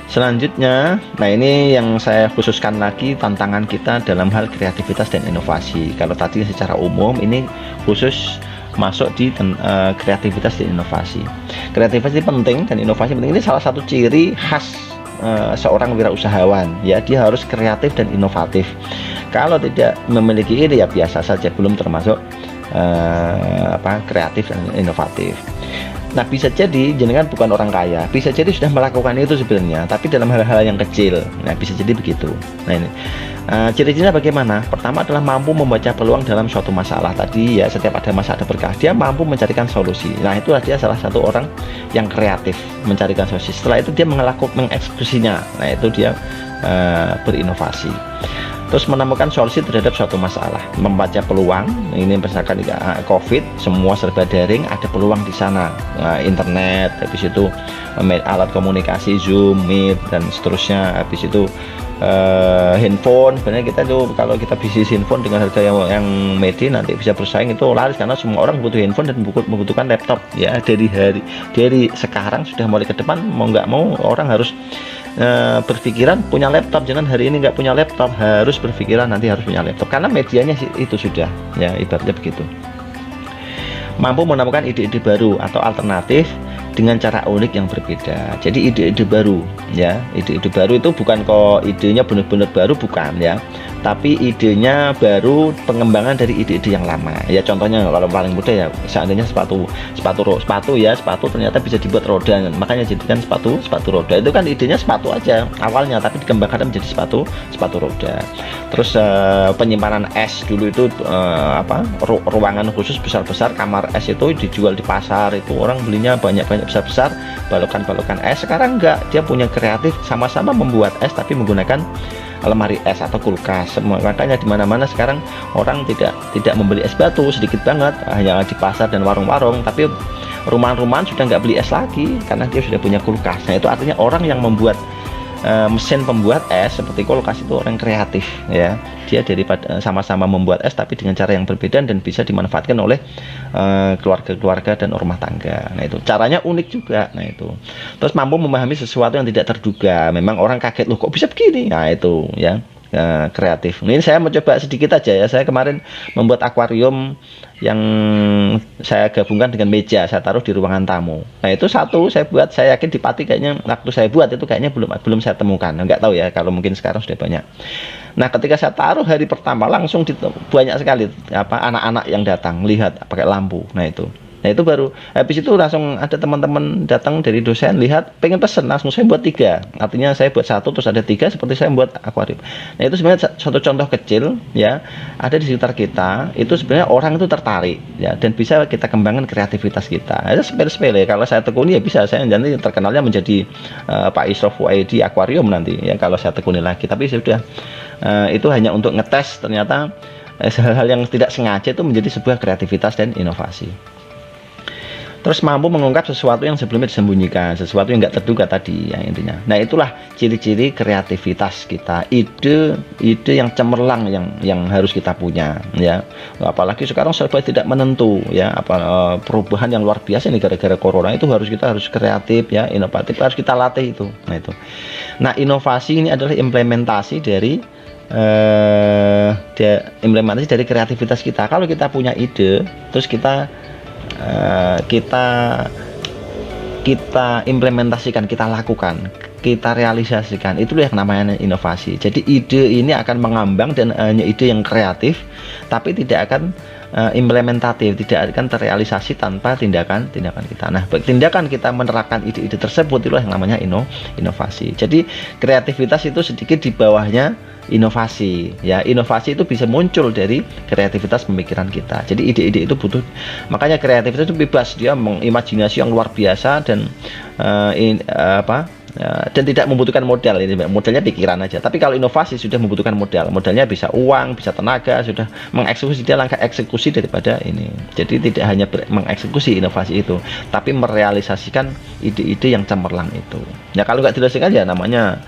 Selanjutnya, nah ini yang saya khususkan lagi tantangan kita dalam hal kreativitas dan inovasi. Kalau tadi secara umum, ini khusus masuk di kreativitas dan inovasi. Kreativitas ini penting dan inovasi penting. Ini salah satu ciri khas seorang wirausahawan, ya, dia harus kreatif dan inovatif. Kalau tidak memiliki ini, ya biasa saja, belum termasuk kreatif dan inovatif. Nah, bisa jadi jenengan bukan orang kaya, bisa jadi sudah melakukan itu sebenarnya, tapi dalam hal-hal yang kecil. Nah, bisa jadi begitu. Nah, ini ciri-cirinya bagaimana? Pertama adalah mampu membaca peluang dalam suatu masalah. Tadi ya, setiap ada masalah ada berkah, dia mampu mencarikan solusi. Nah, itulah dia salah satu orang yang kreatif, mencarikan solusi. Setelah itu dia mengeksekusinya. Nah, itu dia berinovasi. Terus menemukan solusi terhadap suatu masalah, membaca peluang. Ini misalkan COVID, semua serba daring, ada peluang di sana, internet, habis itu alat komunikasi, Zoom, Meet, dan seterusnya. Habis itu handphone. Sebenarnya kita tuh kalau kita bisnis handphone dengan harga yang medi, nanti bisa bersaing, itu laris karena semua orang butuh handphone dan membutuhkan laptop. Ya, dari sekarang sudah mulai ke depan, mau nggak mau orang harus berpikiran punya laptop. Jangan hari ini nggak punya laptop, harus berpikiran nanti harus punya laptop, karena medianya itu sudah, ya, ibaratnya begitu. Mampu menemukan ide-ide baru atau alternatif dengan cara unik yang berbeda. Jadi ide-ide baru, ya, ide-ide baru itu bukan kok idenya benar-benar baru, bukan, ya, tapi idenya baru, pengembangan dari ide-ide yang lama. Ya, contohnya kalau paling mudah, ya, seandainya sepatu ternyata bisa dibuat roda, makanya jadikan sepatu roda. Itu kan idenya sepatu aja awalnya, tapi dikembangkan menjadi sepatu roda. Terus penyimpanan es dulu itu ruangan khusus besar-besar, kamar es itu dijual di pasar, itu orang belinya banyak-banyak besar-besar, balokan-balokan es. Sekarang enggak, dia punya kreatif, sama-sama membuat es tapi menggunakan lemari es atau kulkas. Makanya di mana-mana sekarang orang tidak membeli es batu, sedikit banget, hanya di pasar dan warung-warung. Tapi rumah-rumahan sudah nggak beli es lagi karena dia sudah punya kulkas. Nah, itu artinya orang yang membuat mesin pembuat es seperti kulkas itu orang kreatif, ya. Dia daripada sama-sama membuat es tapi dengan cara yang berbeda dan bisa dimanfaatkan oleh keluarga-keluarga dan rumah tangga. Nah, itu caranya unik juga. Nah, itu terus mampu memahami sesuatu yang tidak terduga. Memang orang kaget, loh kok bisa begini. Nah, itu, ya, kreatif. Ini saya mencoba sedikit aja, ya. Saya kemarin membuat akuarium yang saya gabungkan dengan meja, saya taruh di ruangan tamu. Nah, itu satu saya buat, saya yakin di Pati kayaknya waktu saya buat itu kayaknya belum saya temukan. Nggak tahu, ya, kalau mungkin sekarang sudah banyak. Nah, ketika saya taruh hari pertama langsung banyak sekali anak-anak yang datang lihat pakai lampu. Nah, itu baru habis itu langsung ada teman-teman datang dari dosen, lihat pengen pesen, langsung saya buat 3. Artinya saya buat 1 terus ada 3, seperti saya buat akuarium. Nah, itu sebenarnya satu contoh kecil, ya, ada di sekitar kita. Itu sebenarnya orang itu tertarik, ya, dan bisa kita kembangkan kreativitas kita. Itu sepele-sepele. Kalau saya tekuni, ya bisa saya nanti terkenalnya menjadi Pak Isrof YD akuarium nanti, ya, kalau saya tekuni lagi. Tapi sudah itu hanya untuk ngetes, ternyata hal-hal yang tidak sengaja itu menjadi sebuah kreativitas dan inovasi. Terus mampu mengungkap sesuatu yang sebelumnya disembunyikan, sesuatu yang nggak terduga tadi, ya, intinya. Nah, itulah ciri-ciri kreativitas kita, ide yang cemerlang yang harus kita punya, ya. Apalagi sekarang serba tidak menentu, ya, perubahan yang luar biasa ini gara-gara corona, itu kita harus kreatif, ya, inovatif, harus kita latih itu. Nah, inovasi ini adalah implementasi dari kreativitas kita. Kalau kita punya ide, terus kita implementasikan, kita lakukan, kita realisasikan, itulah yang namanya inovasi. Jadi ide ini akan mengambang dan hanya ide yang kreatif, tapi tidak akan implementatif, tidak akan terrealisasi tanpa tindakan kita. Nah, tindakan kita menerapkan ide-ide tersebut, itulah yang namanya inovasi. Jadi kreativitas itu sedikit di bawahnya inovasi, ya. Inovasi itu bisa muncul dari kreativitas pemikiran kita. Jadi ide-ide itu butuh, makanya kreativitas itu bebas, dia mengimajinasi yang luar biasa dan dan tidak membutuhkan modal. Ini modalnya pikiran aja. Tapi kalau inovasi sudah membutuhkan modalnya bisa uang, bisa tenaga, sudah mengeksekusi, dia langkah eksekusi daripada ini. Jadi tidak hanya mengeksekusi inovasi itu, tapi merealisasikan ide-ide yang cemerlang itu. Ya, kalau nggak direalisasikan, ya namanya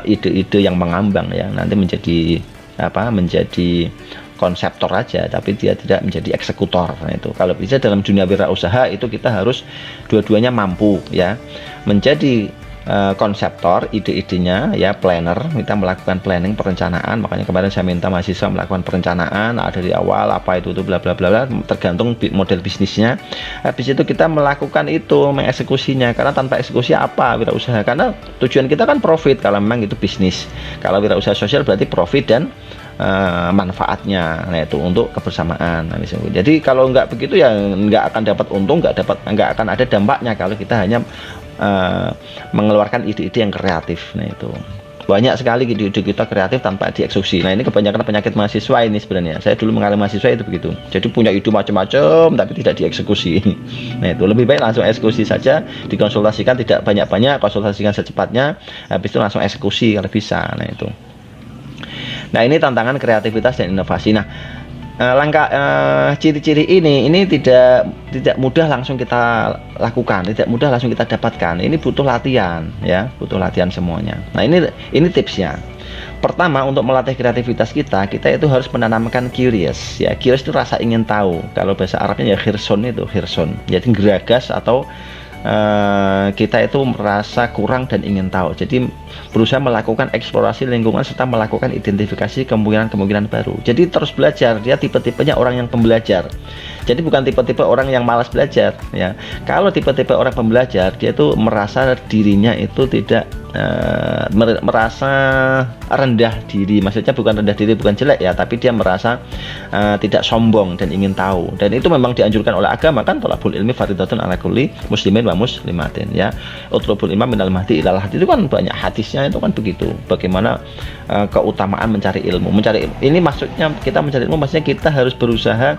ide-ide yang mengambang, ya, nanti menjadi konseptor aja, tapi dia tidak menjadi eksekutor. Nah, itu kalau bisa dalam dunia wirausaha itu kita harus dua-duanya mampu, ya, menjadi konseptor, ide-idenya ya, planner, kita melakukan planning, perencanaan. Makanya kemarin saya minta mahasiswa melakukan perencanaan dari awal apa itu bla bla bla bla, tergantung model bisnisnya. Habis itu kita melakukan itu, mengeksekusinya, karena tanpa eksekusi apa wirausaha, karena tujuan kita kan profit kalau memang itu bisnis. Kalau wirausaha sosial berarti profit dan manfaatnya, nah itu untuk kebersamaan. Nah, jadi kalau nggak begitu ya nggak akan dapat untung, nggak akan ada dampaknya kalau kita hanya mengeluarkan ide-ide yang kreatif. Nah itu banyak sekali ide-ide kita kreatif tanpa dieksekusi. Nah ini kebanyakan penyakit mahasiswa ini sebenarnya. Saya dulu mengalami mahasiswa itu begitu. Jadi punya ide macam-macam tapi tidak dieksekusi. Nah itu lebih baik langsung eksekusi saja, dikonsultasikan, tidak banyak-banyak, konsultasikan secepatnya, habis itu langsung eksekusi kalau bisa. Nah itu. Nah ini tantangan kreativitas dan inovasi. Nah ciri-ciri ini tidak mudah langsung kita lakukan, tidak mudah langsung kita dapatkan. Ini butuh latihan ya, butuh latihan semuanya. Nah ini tipsnya. Pertama, untuk melatih kreativitas kita itu harus menanamkan curious ya. Curious itu rasa ingin tahu. Kalau bahasa Arabnya ya khirson, itu khirson. Jadi geragas atau kita itu merasa kurang dan ingin tahu. Jadi berusaha melakukan eksplorasi lingkungan serta melakukan identifikasi kemungkinan-kemungkinan baru. Jadi terus belajar. Dia tipe-tipenya orang yang pembelajar. Jadi bukan tipe-tipe orang yang malas belajar ya. Kalau tipe-tipe orang pembelajar, dia itu merasa dirinya itu tidak merasa rendah diri. Maksudnya bukan rendah diri, bukan jelek ya, tapi dia merasa tidak sombong dan ingin tahu. Dan itu memang dianjurkan oleh agama kan, thalabul ilmi fardhatun ala kulli muslimin wa muslimatin ya. Utlubul ilma minal mahdi ilal hadi, itu kan banyak hadisnya itu kan begitu. Bagaimana keutamaan mencari ilmu. Ini maksudnya kita mencari ilmu, maksudnya kita harus berusaha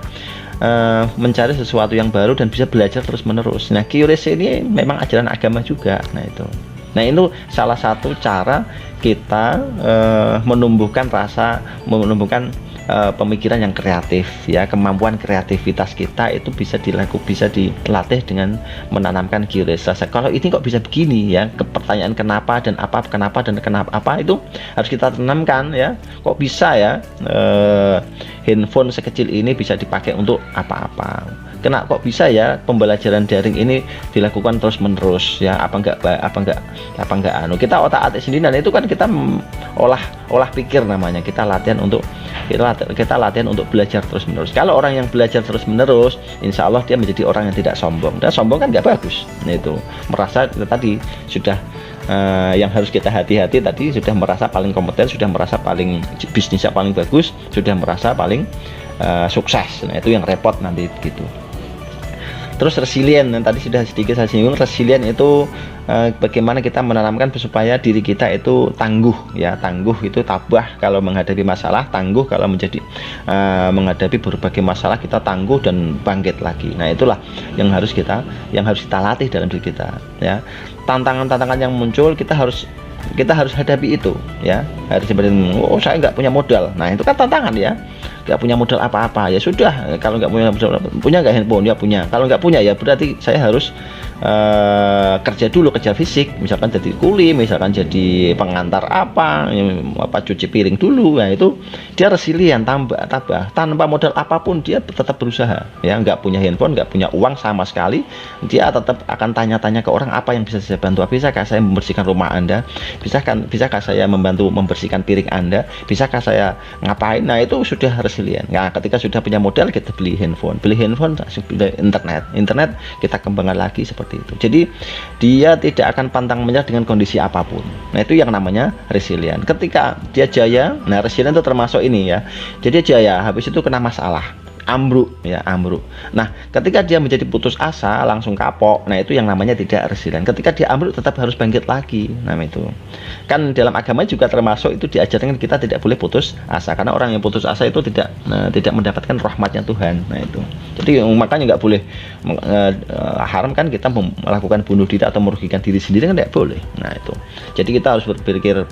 mencari sesuatu yang baru dan bisa belajar terus menerus. Nah curious ini memang ajaran agama juga. Nah itu salah satu cara kita menumbuhkan pemikiran yang kreatif ya. Kemampuan kreativitas kita itu bisa dilatih dengan menanamkan curiosity. Kalau ini kok bisa begini ya, pertanyaan kenapa dan kenapa itu harus kita tanamkan ya. Kok bisa ya handphone sekecil ini bisa dipakai untuk apa-apa? Kok bisa ya pembelajaran daring ini dilakukan terus menerus ya? Apa enggak kita otak-atik sendiri. Dan itu kan kita olah pikir namanya. Kita latihan untuk belajar terus menerus. Kalau orang yang belajar terus menerus, insya Allah dia menjadi orang yang tidak sombong. Dan sombong kan nggak bagus. Nah itu merasa tadi sudah yang harus kita hati-hati tadi, sudah merasa paling kompeten, sudah merasa paling bisnisnya paling bagus, sudah merasa paling sukses. Nah itu yang repot nanti gitu. Terus resilient, yang tadi sudah sedikit saya singgung. Resilient itu bagaimana kita menanamkan supaya diri kita itu tangguh ya. Tangguh itu tabah kalau menghadapi masalah, tangguh kalau menghadapi berbagai masalah, kita tangguh dan bangkit lagi. Nah itulah yang harus kita latih dalam diri kita ya. Tantangan-tantangan yang muncul kita harus hadapi itu ya. Harus seperti saya nggak punya modal. Nah itu kan tantangan ya. Nggak punya modal apa-apa ya sudah. Kalau nggak punya nggak handphone ya punya. Kalau nggak punya ya berarti saya harus kerja dulu, kerja fisik, misalkan jadi kuli, misalkan jadi pengantar apa cuci piring dulu. Nah itu dia resilient, tabah tanpa modal apapun dia tetap berusaha ya. Nggak punya handphone, nggak punya uang sama sekali, dia tetap akan tanya-tanya ke orang, apa yang bisa saya bantu, bisakah saya membersihkan rumah Anda, bisakah saya membantu membersihkan piring Anda, bisakah saya ngapain. Nah itu sudah resilient. Nah ketika sudah punya modal, kita beli handphone internet kita kembangkan lagi seperti itu. Jadi dia tidak akan pantang menyerah dengan kondisi apapun. Nah itu yang namanya resilient. Ketika dia jaya, nah resilient itu termasuk ini ya. Jadi jaya, habis itu kena masalah, ambruk. Nah ketika dia menjadi putus asa, langsung kapok, nah itu yang namanya tidak resilient. Ketika dia ambruk tetap harus bangkit lagi. Nah itu kan dalam agama juga termasuk itu diajarkan kita tidak boleh putus asa, karena orang yang putus asa itu tidak mendapatkan rahmatnya Tuhan. Nah itu jadi makanya nggak boleh haram kan kita melakukan bunuh diri atau merugikan diri sendiri, kan tidak boleh. Nah itu jadi kita harus berpikir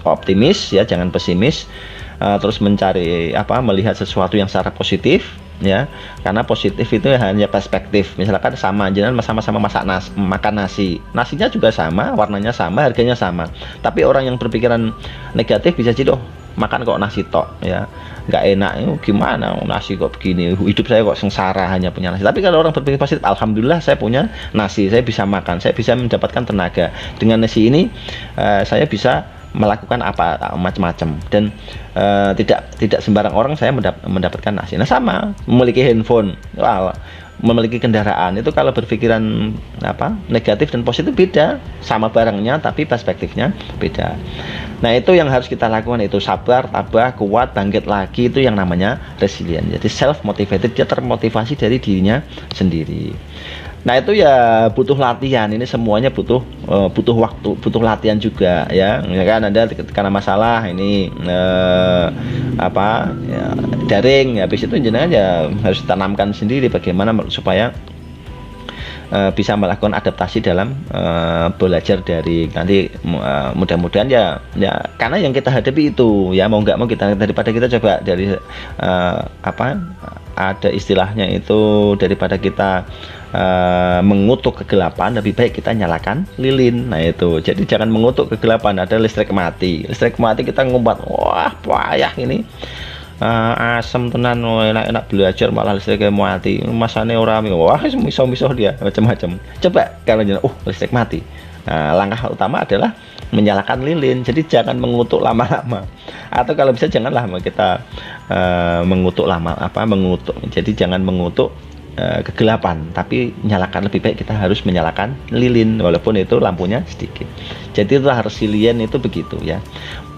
optimis ya, jangan pesimis. Terus melihat sesuatu yang secara positif ya, karena positif itu hanya perspektif. Misalkan sama-sama makan nasinya juga sama, warnanya sama, harganya sama, tapi orang yang berpikiran negatif bisa jadi makan kok nasi tok ya, nggak enak. Gimana nasi kok begini, hidup saya kok sengsara hanya punya nasi. Tapi kalau orang berpikir positif, alhamdulillah saya punya nasi, saya bisa makan, saya bisa mendapatkan tenaga dengan nasi ini. Saya bisa melakukan apa macam-macam, dan tidak sembarang orang saya mendapatkan nasi. Nah sama memiliki handphone, memiliki kendaraan, itu kalau berpikiran negatif dan positif beda, sama barangnya tapi perspektifnya beda. Nah itu yang harus kita lakukan, itu sabar, tabah, kuat, bangkit lagi, itu yang namanya resilient. Jadi self motivated, dia termotivasi dari dirinya sendiri. Nah itu ya butuh latihan, ini semuanya butuh waktu, butuh latihan juga ya kan. Anda karena masalah ini daring, habis itu jenengan ya harus tanamkan sendiri bagaimana supaya bisa melakukan adaptasi dalam belajar dari nanti. Mudah-mudahan ya karena yang kita hadapi itu ya mau nggak mau kita, daripada kita coba dari ada istilahnya itu, daripada kita mengutuk kegelapan, lebih baik kita nyalakan lilin. Nah itu, jadi jangan mengutuk kegelapan. Ada listrik mati kita ngumpat, wah payah ini, asem tenan, enak-enak belajar malah listriknya mati, masane ora, wah miso-miso dia macam-macam. Coba kalau listrik mati, langkah utama adalah menyalakan lilin. Jadi jangan mengutuk lama-lama, atau kalau bisa janganlah kita mengutuk jadi jangan mengutuk kegelapan, tapi nyalakan, lebih baik kita harus menyalakan lilin walaupun itu lampunya sedikit. Jadi itulah resilient, itu begitu ya,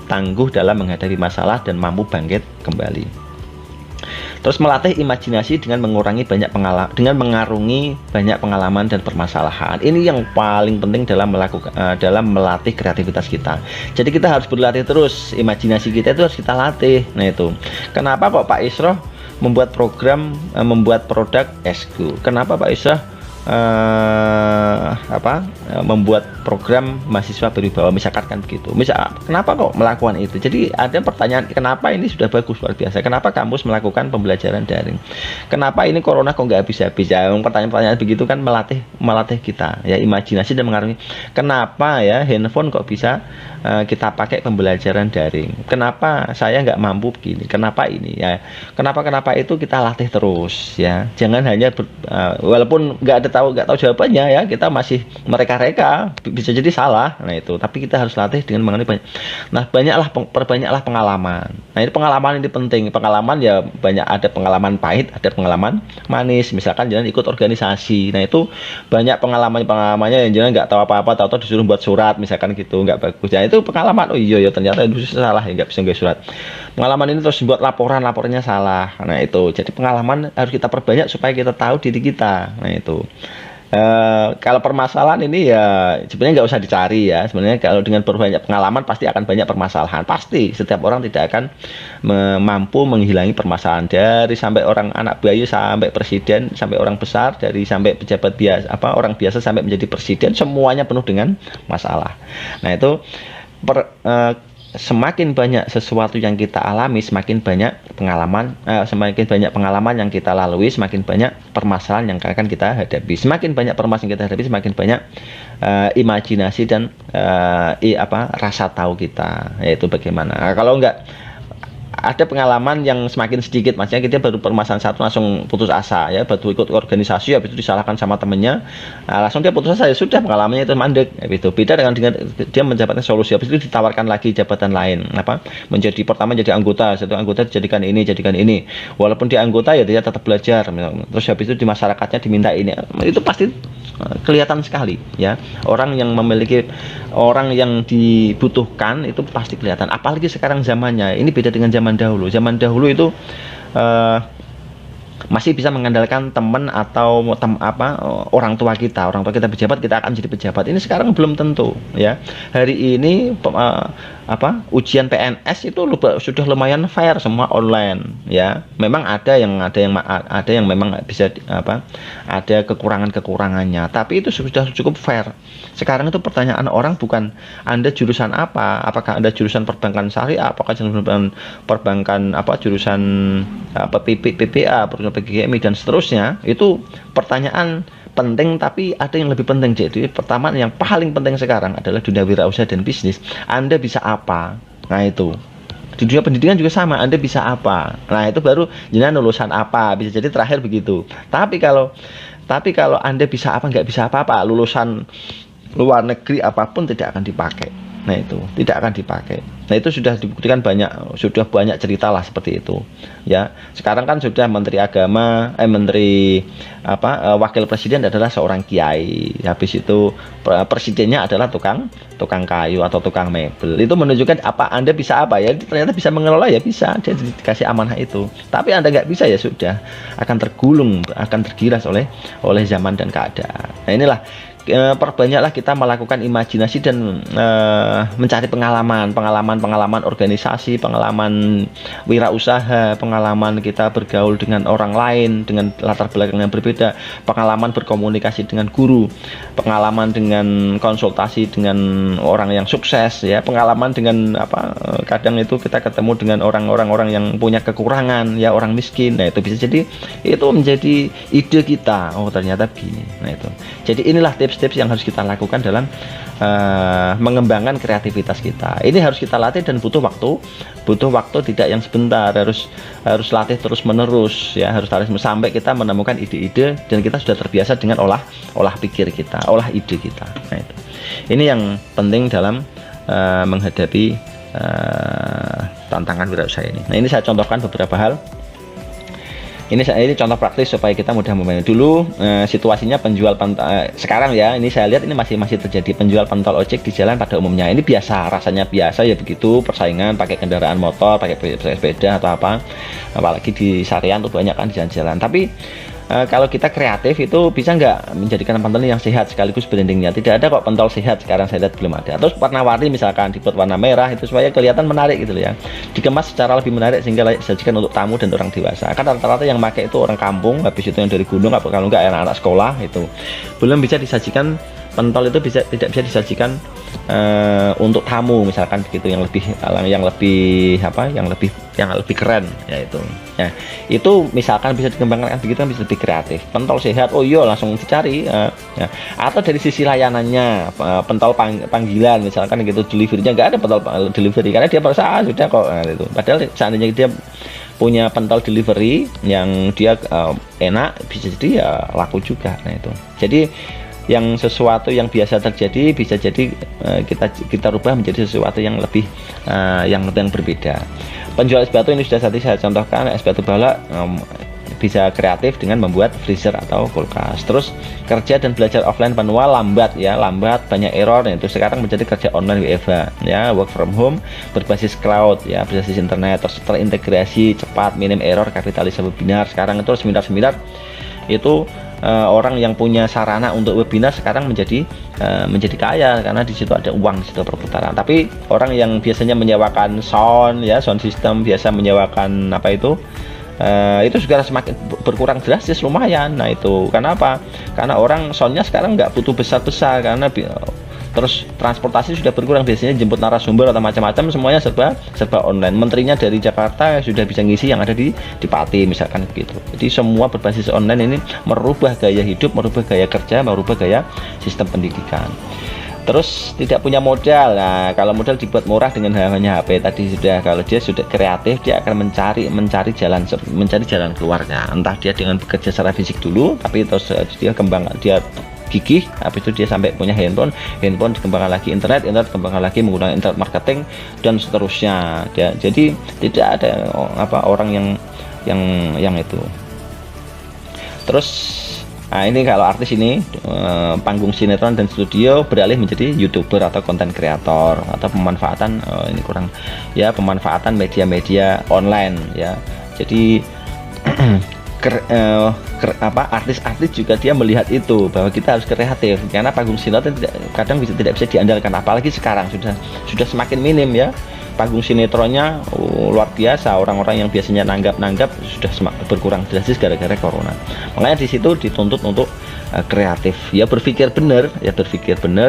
tangguh dalam menghadapi masalah dan mampu bangkit kembali. Terus melatih imajinasi dengan mengarungi banyak pengalaman dan permasalahan. Ini yang paling penting dalam melatih kreativitas kita. Jadi kita harus berlatih terus, imajinasi kita itu harus kita latih. Nah itu kenapa kok Pak Isroh membuat produk Esku? Kenapa Pak Isroh membuat program mahasiswa berwibawa, misalkan kan begitu. Kenapa kok melakukan itu? Jadi ada pertanyaan, kenapa ini sudah bagus, luar biasa, kenapa kampus melakukan pembelajaran daring, kenapa ini corona kok nggak habis-habis ya. Pertanyaan-pertanyaan begitu kan melatih kita ya, imajinasi dan mengarungi. Kenapa ya handphone kok bisa kita pakai pembelajaran daring, kenapa saya nggak mampu begini, kenapa ini ya, kenapa itu kita latih terus ya. Jangan hanya walaupun nggak tahu jawabannya ya, kita masih mereka-reka, bisa jadi salah. Nah itu, tapi kita harus latih dengan mengenai perbanyaklah pengalaman. Nah ini pengalaman ini penting. Pengalaman ya banyak, ada pengalaman pahit, ada pengalaman manis. Misalkan jangan ikut organisasi, nah itu banyak pengalamannya yang jangan nggak tahu apa-apa, tahu disuruh buat surat misalkan gitu, nggak bagus. Nah itu pengalaman, oh iya ternyata itu salah ya, nggak bisa nggak surat. Pengalaman ini terus buat laporannya salah. Nah itu, jadi pengalaman harus kita perbanyak supaya kita tahu diri kita. Nah itu kalau permasalahan ini ya sebenarnya nggak usah dicari ya. Sebenarnya kalau dengan berbanyak pengalaman pasti akan banyak permasalahan. Pasti setiap orang tidak akan mampu menghilangi permasalahan, dari sampai orang anak bayi sampai presiden, sampai orang besar, dari sampai pejabat biasa, orang biasa sampai menjadi presiden, semuanya penuh dengan masalah. Nah itu semakin banyak sesuatu yang kita alami, semakin banyak pengalaman yang kita lalui, semakin banyak permasalahan yang akan kita hadapi. Semakin banyak permasalahan yang kita hadapi, semakin banyak imajinasi dan rasa tahu kita, yaitu bagaimana. Kalau enggak ada pengalaman yang semakin sedikit, maksudnya kita baru permasalahan satu langsung putus asa ya, baru ikut organisasi habis itu disalahkan sama temennya, langsung dia putus asa, ya sudah pengalamannya itu mandek gitu. Beda dengan dia mendapatkan solusi, habis itu ditawarkan lagi jabatan lain, menjadi pertama jadi anggota, satu anggota dijadikan ini, walaupun dia anggota ya dia tetap belajar, terus habis itu di masyarakatnya diminta ini, itu pasti kelihatan sekali ya. Orang yang dibutuhkan itu pasti kelihatan. Apalagi sekarang zamannya ini beda dengan zaman dahulu itu masih bisa mengandalkan teman atau orang tua kita pejabat, kita akan menjadi pejabat. Ini sekarang belum tentu ya. Hari ini ujian PNS itu sudah lumayan fair, semua online ya. Memang ada yang memang bisa ada kekurangannya, tapi itu sudah cukup fair. Sekarang itu pertanyaan orang bukan Anda jurusan apa, apakah Anda jurusan perbankan syariah, apakah jurusan perbankan jurusan PPA, PGMI dan seterusnya. Itu pertanyaan penting, tapi ada yang lebih penting. Jadi pertama yang paling penting sekarang adalah dunia wirausaha dan bisnis. Anda bisa apa? Nah itu Di dunia pendidikan juga sama, Anda bisa apa? Nah, itu baru jenengan lulusan apa, bisa jadi terakhir begitu. Tapi kalau Anda bisa apa, nggak bisa apa-apa, lulusan luar negeri apapun tidak akan dipakai. Nah, itu tidak akan dipakai. Nah, itu sudah dibuktikan sudah banyak cerita lah seperti itu. Ya, sekarang kan sudah Menteri Agama, Wakil Presiden adalah seorang kiai. Habis itu presidennya adalah tukang kayu atau tukang mebel. Itu menunjukkan apa Anda bisa apa ya? Ternyata bisa mengelola ya bisa. Dia dikasih amanah itu. Tapi Anda nggak bisa ya sudah akan tergulung, akan tergilas oleh zaman dan keadaan. Nah, inilah perbanyaklah kita melakukan imajinasi dan mencari pengalaman organisasi, pengalaman wirausaha, pengalaman kita bergaul dengan orang lain dengan latar belakang yang berbeda, pengalaman berkomunikasi dengan guru, pengalaman dengan konsultasi dengan orang yang sukses, ya, pengalaman dengan kadang itu kita ketemu dengan orang-orang yang punya kekurangan, ya, orang miskin. Nah, itu bisa jadi itu menjadi ide kita, oh ternyata begini. Nah, itu jadi inilah tips-tips yang harus kita lakukan dalam mengembangkan kreativitas kita. Ini harus kita latih dan butuh waktu tidak yang sebentar, harus latih terus menerus, ya, harus sampai kita menemukan ide-ide dan kita sudah terbiasa dengan olah pikir kita, olah ide kita. Nah, itu ini yang penting dalam menghadapi tantangan wirausaha ini. Nah, ini saya contohkan beberapa hal. Ini contoh praktis supaya kita mudah memahami. Dulu situasinya penjual sekarang ya, ini saya lihat ini masih terjadi penjual pentol ojek di jalan pada umumnya. Ini biasa, rasanya biasa ya begitu, persaingan pakai kendaraan motor, pakai sepeda atau apa. Apalagi di Sarian tuh banyak kan di jalan-jalan. Tapi kalau kita kreatif itu bisa nggak menjadikan pentol yang sehat sekaligus brandingnya? Tidak ada kok pentol sehat sekarang, saya lihat belum ada. Terus warna-warni misalkan dibuat warna merah itu supaya kelihatan menarik gitu ya, dikemas secara lebih menarik sehingga layak disajikan untuk tamu dan orang dewasa. Kan rata-rata yang pakai itu orang kampung, habis itu yang dari gunung, kalau nggak anak-anak sekolah itu belum bisa disajikan. Pentol itu tidak bisa disajikan untuk tamu misalkan begitu, yang lebih keren ya itu. Nah, itu misalkan bisa dikembangkan begitu, kan bisa lebih kreatif. Pentol sehat, oh iya langsung dicari ya. Atau dari sisi layanannya, pentol panggilan misalkan gitu, deliverynya nggak ada pentol delivery karena dia merasa sudah kok itu. Padahal seandainya dia punya pentol delivery yang dia enak, bisa jadi ya laku juga. Nah, itu jadi yang sesuatu yang biasa terjadi bisa jadi kita rubah menjadi sesuatu yang lebih yang berbeda. Penjual es batu ini sudah tadi saya contohkan, es batu balak bisa kreatif dengan membuat freezer atau kulkas. Terus kerja dan belajar offline manual lambat, banyak error. Itu sekarang menjadi kerja online WFH, ya, work from home berbasis cloud, ya, berbasis internet, terus terintegrasi cepat, minim error, kapitalis webinar. Sekarang itu seminar itu orang yang punya sarana untuk webinar sekarang menjadi kaya karena di situ ada uang, di situ perputaran. Tapi orang yang biasanya menyewakan sound system, biasa menyewakan itu juga semakin berkurang drastis lumayan. Nah, itu karena apa? Karena orang soundnya sekarang nggak butuh besar-besar karena terus transportasi sudah berkurang, biasanya jemput narasumber atau macam-macam semuanya serba online. Menterinya dari Jakarta sudah bisa ngisi yang ada di Pati misalkan begitu. Jadi semua berbasis online ini merubah gaya hidup, merubah gaya kerja, merubah gaya sistem pendidikan. Terus tidak punya modal. Nah, kalau modal dibuat murah dengan hanya HP tadi sudah. Kalau dia sudah kreatif, dia akan mencari jalan keluarnya. Entah dia dengan bekerja secara fisik dulu, tapi terus dia gigih, habis itu dia sampai punya handphone dikembangkan lagi internet dikembangkan lagi menggunakan internet marketing dan seterusnya. Jadi tidak ada orang yang itu. Terus ini kalau artis ini panggung sinetron dan studio beralih menjadi YouTuber atau konten kreator atau pemanfaatan pemanfaatan media-media online, ya. Jadi artis-artis juga dia melihat itu bahwa kita harus kreatif karena panggung sinetron kadang tidak bisa diandalkan, apalagi sekarang sudah semakin minim, ya. Panggung sinetronnya luar biasa, orang-orang yang biasanya nanggap sudah berkurang drastis gara-gara corona. Makanya di situ dituntut untuk kreatif, ya berpikir benar,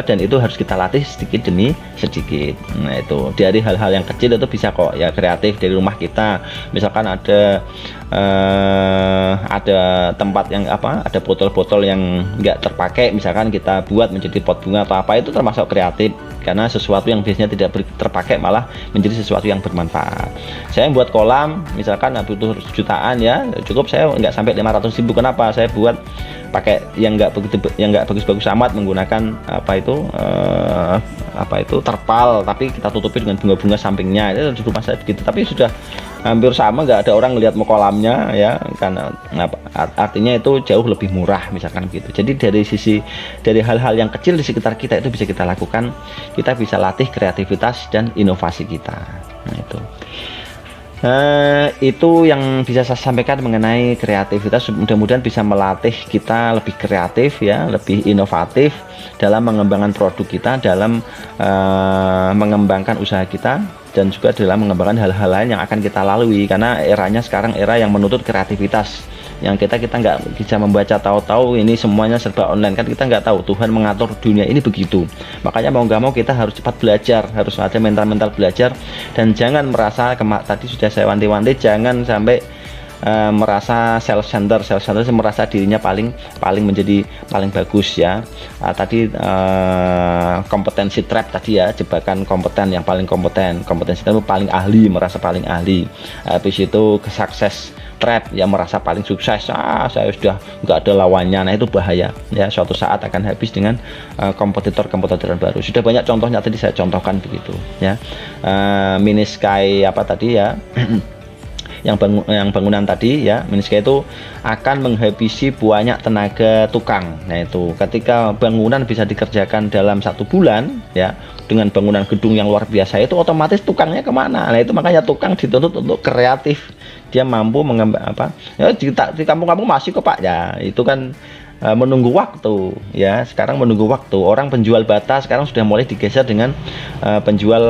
dan itu harus kita latih sedikit demi sedikit. Nah itu dari hal-hal yang kecil itu bisa kok ya kreatif. Dari rumah kita misalkan ada tempat yang ada botol-botol yang nggak terpakai, misalkan kita buat menjadi pot bunga atau apa, itu termasuk kreatif, karena sesuatu yang biasanya tidak terpakai malah menjadi sesuatu yang bermanfaat. Saya buat kolam misalkan butuh jutaan, ya cukup saya nggak sampai 500.000. Kenapa saya buat pakai yang nggak bagus-bagus amat, menggunakan terpal, tapi kita tutupi dengan bunga-bunga sampingnya. Itu di rumah saya begitu, tapi sudah hampir sama, nggak ada orang ngelihat mau kolamnya ya, karena artinya itu jauh lebih murah misalkan gitu. Jadi dari hal-hal yang kecil di sekitar kita itu bisa kita lakukan, kita bisa latih kreativitas dan inovasi kita. Nah itu yang bisa saya sampaikan mengenai kreativitas. Mudah-mudahan bisa melatih kita lebih kreatif ya, lebih inovatif dalam mengembangkan produk kita, dalam mengembangkan usaha kita, dan juga dalam mengembangkan hal-hal lain yang akan kita lalui, karena eranya sekarang era yang menuntut kreativitas. Yang kita nggak bisa membaca tahu-tahu ini semuanya serba online, kan kita nggak tahu Tuhan mengatur dunia ini begitu. Makanya mau nggak mau kita harus cepat belajar, harus ada mental belajar, dan jangan merasa tadi sudah saya wanti-wanti, jangan sampai merasa self-center merasa dirinya paling bagus ya. Kompetensi trap tadi ya, jebakan kompeten, yang paling kompetensi itu paling ahli, merasa paling ahli. Habis itu sukses trap ya, merasa paling sukses, saya sudah nggak ada lawannya. Nah itu bahaya ya, suatu saat akan habis dengan kompetitor baru. Sudah banyak contohnya, tadi saya contohkan begitu ya. Mini Sky tadi ya yang bangunan tadi ya, Mini Sky itu akan menghabisi banyak tenaga tukang. Nah itu ketika bangunan bisa dikerjakan dalam 1 bulan ya, dengan bangunan gedung yang luar biasa, itu otomatis tukangnya kemana? Nah itu makanya tukang dituntut untuk kreatif, dia mampu mengembang ya, di kampung-kampung masih kok Pak ya, itu kan menunggu waktu ya. Sekarang menunggu waktu, orang penjual bata sekarang sudah mulai digeser dengan penjual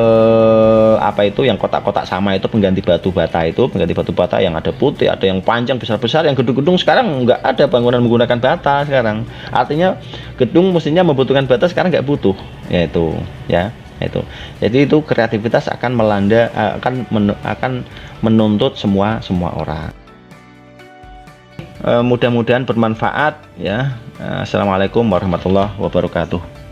yang kotak-kotak sama itu, pengganti batu bata yang ada putih, ada yang panjang besar-besar. Yang gedung-gedung sekarang nggak ada bangunan menggunakan bata sekarang, artinya gedung mestinya membutuhkan bata, sekarang nggak butuh ya. Itu ya itu. Jadi itu kreativitas akan melanda, akan menuntut semua orang. Mudah-mudahan bermanfaat ya. Assalamualaikum warahmatullahi wabarakatuh.